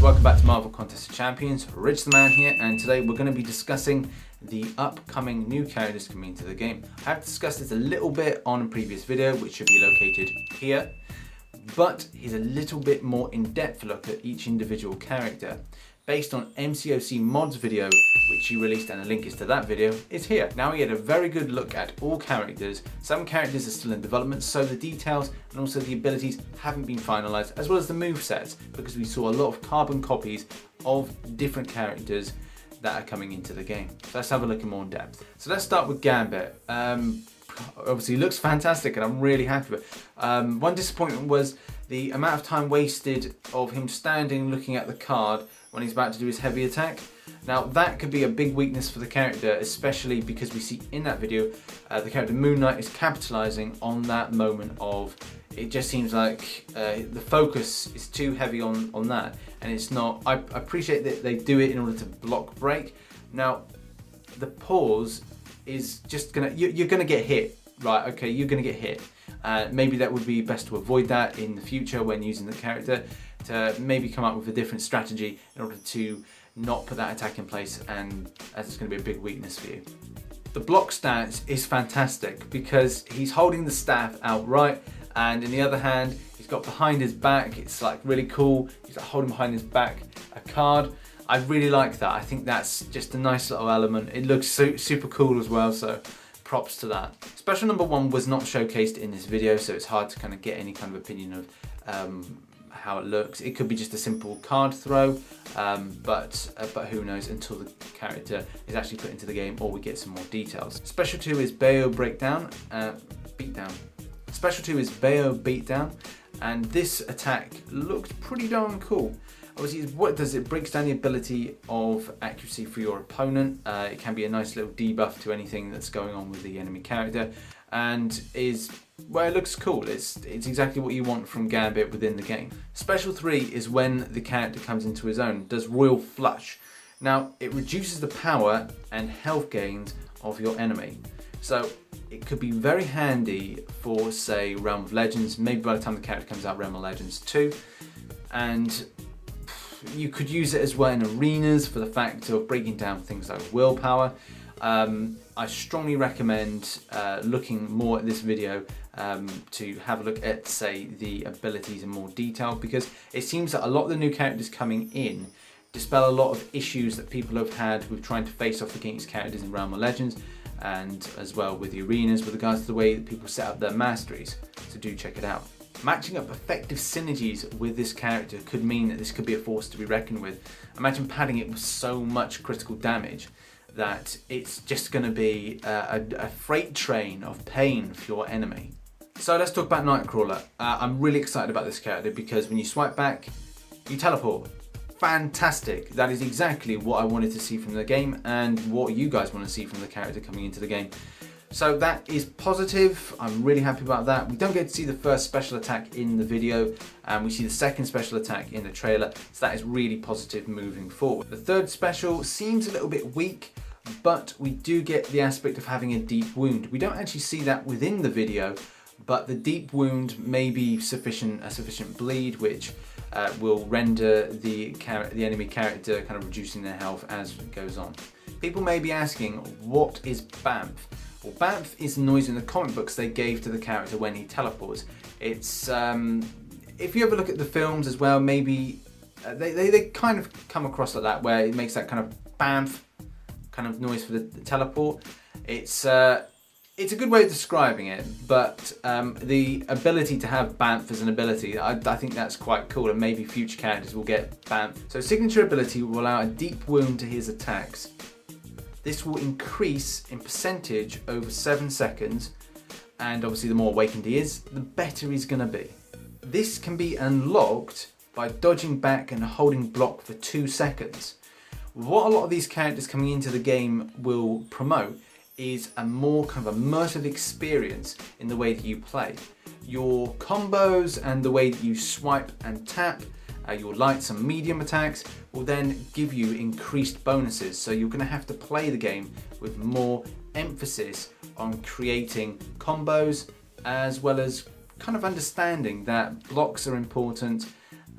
welcome back to Marvel Contest of Champions. RichTheMan here, and today we're going to be discussing the upcoming new characters coming into the game. I have discussed this a little bit on a previous video, which should be located here, but here's a little bit more in-depth look at each individual character based on MCOC Mods video, which he released, and a link is to that video is here. Now we had a very good look at all characters. Some characters are still in development, so the details and also the abilities haven't been finalized, as well as the movesets, because we saw a lot of carbon copies of different characters that are coming into the game. So let's have a look in more in depth. So let's start with Gambit. Obviously looks fantastic and I'm really happy with it. One disappointment was the amount of time wasted of him standing looking at the card when he's about to do his heavy attack. Now that could be a big weakness for the character, especially because we see in that video the character Moon Knight is capitalizing on that moment of, it just seems like the focus is too heavy on that, and it's not. I appreciate that they do it in order to block break. Now the pause is just gonna, you're gonna get hit, right? Okay, you're gonna get hit. Maybe that would be best to avoid that in the future when using the character, to maybe come up with a different strategy in order to not put that attack in place, and as it's going to be a big weakness for you. The block stance is fantastic because he's holding the staff outright, and in the other hand he's got behind his back, it's like really cool, he's like holding behind his back a card. I really like that. I think that's just a nice little element. It looks super cool as well, so props to that. Special number 1 was not showcased in this video, so it's hard to kind of get any kind of opinion of how it looks. It could be just a simple card throw, but who knows until the character is actually put into the game or we get some more details. Special 2 is Bayo Beatdown. Special 2 is Bayo Beatdown, and this attack looked pretty darn cool. Obviously, what it does, it breaks down the ability of accuracy for your opponent. It can be a nice little debuff to anything that's going on with the enemy character, and is, well, it looks cool. It's exactly what you want from Gambit within the game. Special 3 is when the character comes into his own, does Royal Flush. Now, it reduces the power and health gains of your enemy. So it could be very handy for, say, Realm of Legends, maybe by the time the character comes out, Realm of Legends 2, and you could use it as well in arenas for the fact of breaking down things like willpower. I strongly recommend looking more at this video to have a look at, say, the abilities in more detail, because it seems that a lot of the new characters coming in dispel a lot of issues that people have had with trying to face off against characters in Realm of Legends, and as well with the arenas with regards to the way that people set up their masteries. So do check it out. Matching up effective synergies with this character could mean that this could be a force to be reckoned with. Imagine padding it with so much critical damage that it's just going to be a freight train of pain for your enemy. So let's talk about Nightcrawler. I'm really excited about this character because when you swipe back, you teleport. Fantastic. That is exactly what I wanted to see from the game and what you guys want to see from the character coming into the game. So that is positive. I'm really happy about that. We don't get to see the first special attack in the video, and we see the second special attack in the trailer, so that is really positive moving forward. The third special seems a little bit weak, but we do get the aspect of having a deep wound. We don't actually see that within the video, but the deep wound may be a sufficient bleed, which will render the enemy character kind of reducing their health as it goes on. People may be asking, what is BAMF? Well, BAMF is the noise in the comic books they gave to the character when he teleports. It's, if you ever look at the films as well, maybe they kind of come across like that, where it makes that kind of BAMF kind of noise for the teleport. It's a good way of describing it, but the ability to have BAMF as an ability, I think that's quite cool, and maybe future characters will get BAMF. So signature ability will allow a deep wound to his attacks. This will increase in percentage over 7 seconds, and obviously the more awakened he is, the better he's going to be. This can be unlocked by dodging back and holding block for 2 seconds. What a lot of these characters coming into the game will promote is a more kind of immersive experience in the way that you play. Your combos and the way that you swipe and tap, your lights and medium attacks will then give you increased bonuses. So you're going to have to play the game with more emphasis on creating combos, as well as kind of understanding that blocks are important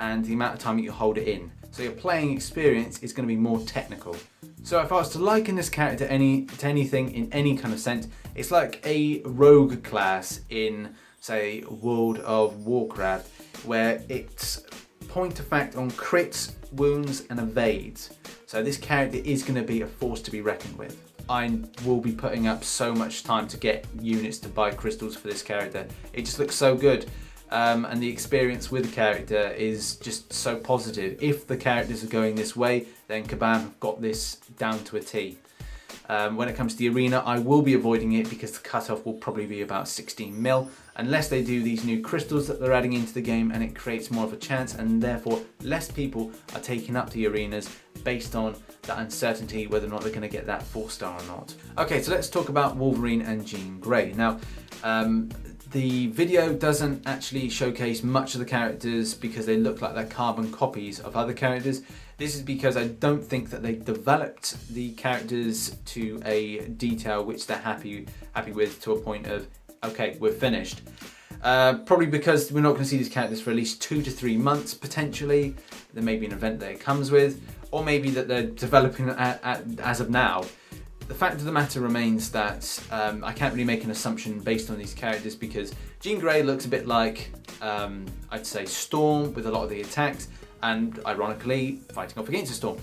and the amount of time that you hold it in. So your playing experience is going to be more technical. So if I was to liken this character to anything in any kind of sense, it's like a rogue class in, say, World of Warcraft, where it's point of fact on crits, wounds and evades. So this character is going to be a force to be reckoned with. I will be putting up so much time to get units to buy crystals for this character. It just looks so good. And the experience with the character is just so positive. If the characters are going this way, then Kabam have got this down to a T. When it comes to the arena, I will be avoiding it because the cutoff will probably be about 16 mil, unless they do these new crystals that they're adding into the game, and it creates more of a chance, and therefore less people are taking up the arenas based on that uncertainty whether or not they're going to get that 4-star or not. Okay, so let's talk about Wolverine and Jean Grey. Now, the video doesn't actually showcase much of the characters because they look like they're carbon copies of other characters. This is because I don't think that they've developed the characters to a detail which they're happy with, to a point of, okay, we're finished. Probably because we're not going to see these characters for at least 2 to 3 months potentially. There may be an event that it comes with, or maybe that they're developing as of now. The fact of the matter remains that I can't really make an assumption based on these characters, because Jean Grey looks a bit like, I'd say, Storm with a lot of the attacks, and ironically fighting off against a Storm.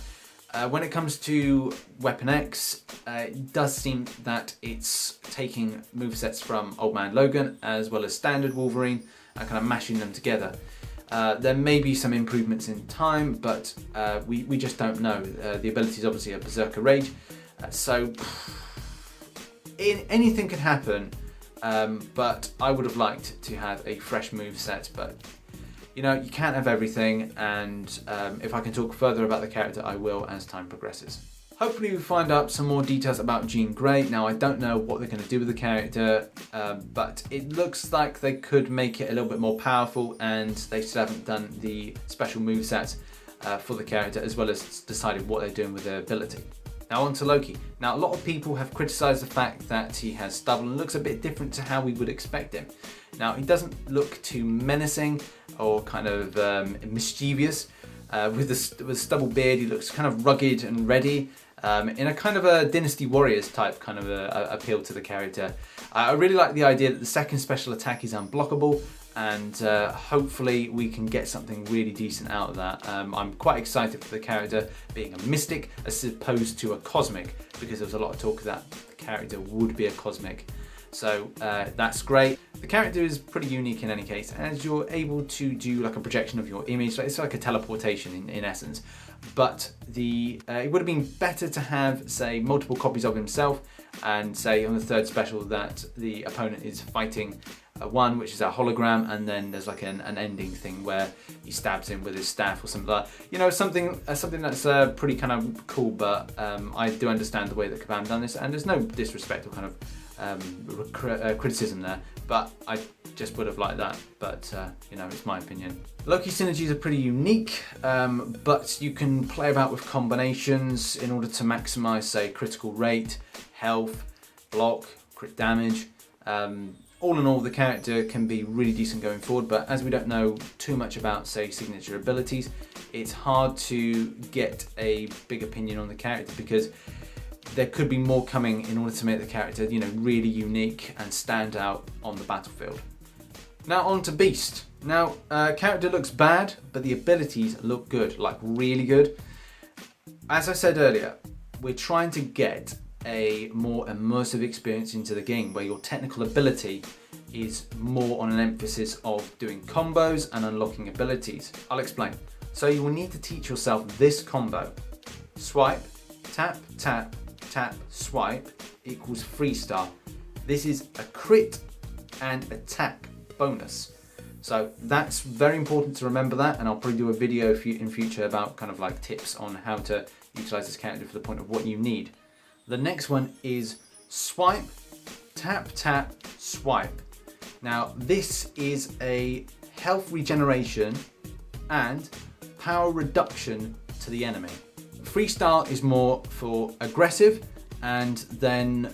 When it comes to Weapon X, it does seem that it's taking movesets from Old Man Logan as well as standard Wolverine and kind of mashing them together. There may be some improvements in time, but we just don't know. The ability is obviously a Berserker Rage, so anything can happen, but I would have liked to have a fresh moveset, but you know, you can't have everything, and if I can talk further about the character, I will as time progresses. Hopefully we find out some more details about Jean Grey. Now, I don't know what they're going to do with the character, but it looks like they could make it a little bit more powerful, and they still haven't done the special movesets for the character, as well as decided what they're doing with their ability. Now on to Loki. Now, a lot of people have criticised the fact that he has stubble and looks a bit different to how we would expect him. Now, he doesn't look too menacing or kind of mischievous. With the stubble beard, he looks kind of rugged and ready, in a kind of a Dynasty Warriors type kind of appeal to the character. I really like the idea that the second special attack is unblockable, and hopefully we can get something really decent out of that. I'm quite excited for the character being a mystic as opposed to a cosmic, because there was a lot of talk that the character would be a cosmic. So that's great. The character is pretty unique in any case, as you're able to do like a projection of your image. So it's like a teleportation in essence. But it would have been better to have, say, multiple copies of himself, and say on the third special that the opponent is fighting one, which is a hologram, and then there's like an ending thing where he stabs him with his staff or something like that. You know, something that's pretty kind of cool, but I do understand the way that Kabam done this, and there's no disrespect or kind of criticism there, but I just would have liked that, but you know, it's my opinion. Loki synergies are pretty unique, but you can play about with combinations in order to maximize, say, critical rate, health, block, crit damage. All in all, the character can be really decent going forward, but as we don't know too much about, say, signature abilities, it's hard to get a big opinion on the character, because there could be more coming in order to make the character, you know, really unique and stand out on the battlefield. Now on to Beast. Now, character looks bad, but the abilities look good, like really good. As I said earlier, we're trying to get a more immersive experience into the game, where your technical ability is more on an emphasis of doing combos and unlocking abilities. I'll explain. So you will need to teach yourself this combo. Swipe, tap, tap, tap, swipe equals 3-star. This is a crit and attack bonus. So that's very important to remember that, and I'll probably do a video in future about kind of like tips on how to utilize this character for the point of what you need. The next one is swipe, tap, tap, swipe. Now this is a health regeneration and power reduction to the enemy. 3-star is more for aggressive, and then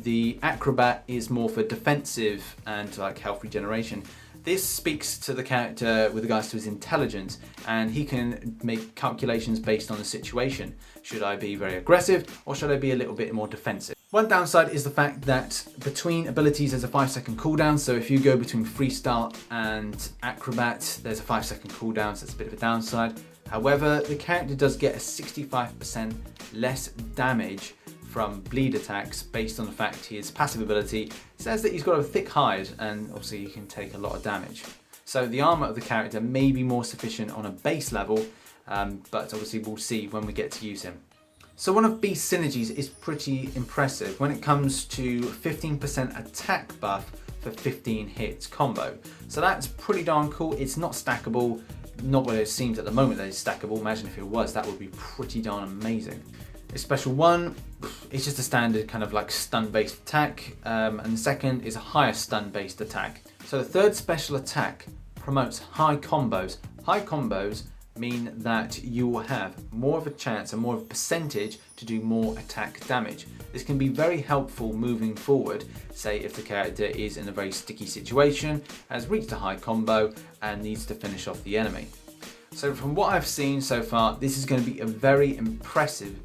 the acrobat is more for defensive and like health regeneration. This speaks to the character with regards to his intelligence, and he can make calculations based on the situation. Should I be very aggressive, or should I be a little bit more defensive? One downside is the fact that between abilities there's a 5-second cooldown, so if you go between Freestyle and Acrobat, there's a 5-second cooldown, so that's a bit of a downside. However, the character does get a 65% less damage from bleed attacks based on the fact his passive ability says that he's got a thick hide and obviously he can take a lot of damage. So the armor of the character may be more sufficient on a base level, but obviously we'll see when we get to use him. So one of Beast's synergies is pretty impressive when it comes to 15% attack buff for 15 hits combo. So that's pretty darn cool. It's not stackable, not what it seems at the moment that it's stackable. Imagine if it was, that would be pretty darn amazing. His special one, it's just a standard kind of like stun-based attack, and the second is a higher stun-based attack. So the third special attack promotes high combos. High combos mean that you will have more of a chance and more of a percentage to do more attack damage. This can be very helpful moving forward, say if the character is in a very sticky situation, has reached a high combo and needs to finish off the enemy. So from what I've seen so far, this is going to be a very impressive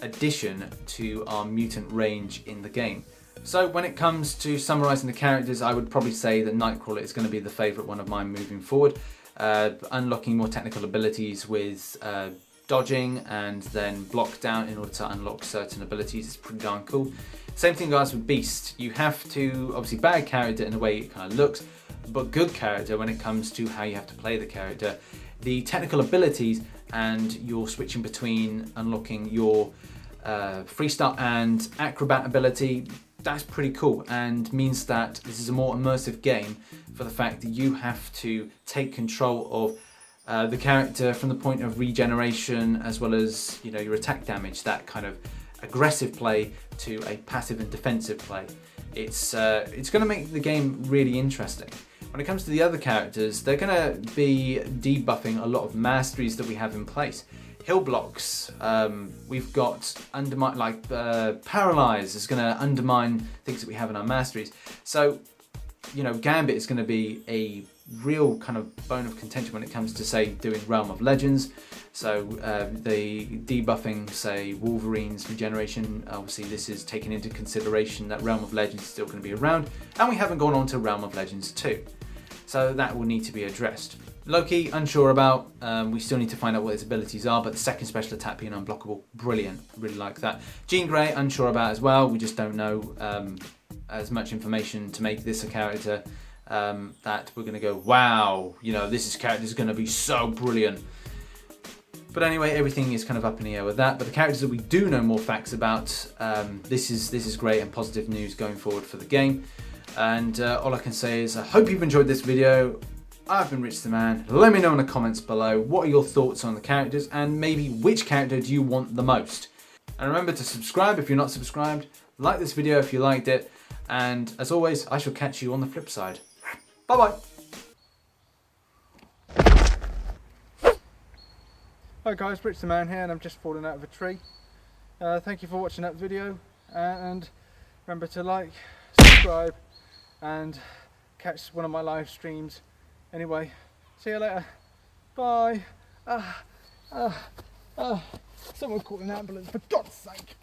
addition to our mutant range in the game. So when it comes to summarising the characters, I would probably say that Nightcrawler is going to be the favourite one of mine moving forward. Unlocking more technical abilities with dodging and then block down in order to unlock certain abilities is pretty darn cool. Same thing guys with Beast. You have to, obviously bad character in the way it kind of looks, but good character when it comes to how you have to play the character. The technical abilities and you're switching between unlocking your Freestyle and Acrobat ability, that's pretty cool and means that this is a more immersive game for the fact that you have to take control of the character from the point of regeneration as well as, you know, your attack damage, that kind of aggressive play to a passive and defensive play. It's going to make the game really interesting. When it comes to the other characters, they're going to be debuffing a lot of masteries that we have in place. Hill blocks, we've got undermine, like paralyze is going to undermine things that we have in our masteries. So, you know, Gambit is going to be a real kind of bone of contention when it comes to, say, doing Realm of Legends. So the debuffing, say, Wolverine's regeneration, obviously this is taking into consideration that Realm of Legends is still going to be around, and we haven't gone on to Realm of Legends 2. So that will need to be addressed. Loki, unsure about, we still need to find out what his abilities are, but the second special attack being unblockable, brilliant, really like that. Jean Grey, unsure about as well, we just don't know as much information to make this a character that we're going to go, wow, you know, this character is going to be so brilliant. But anyway, everything is kind of up in the air with that, but the characters that we do know more facts about, this is great and positive news going forward for the game. And all I can say is I hope you've enjoyed this video. I've been RichTheMan. Let me know in the comments below what are your thoughts on the characters and maybe which character do you want the most. And remember to subscribe if you're not subscribed, like this video if you liked it, and as always I shall catch you on the flip side. Bye bye. Hi guys, RichTheMan here and I'm just falling out of a tree. Thank you for watching that video and remember to like, subscribe and catch one of my live streams. Anyway, see you later. Bye. Someone call an ambulance for God's sake.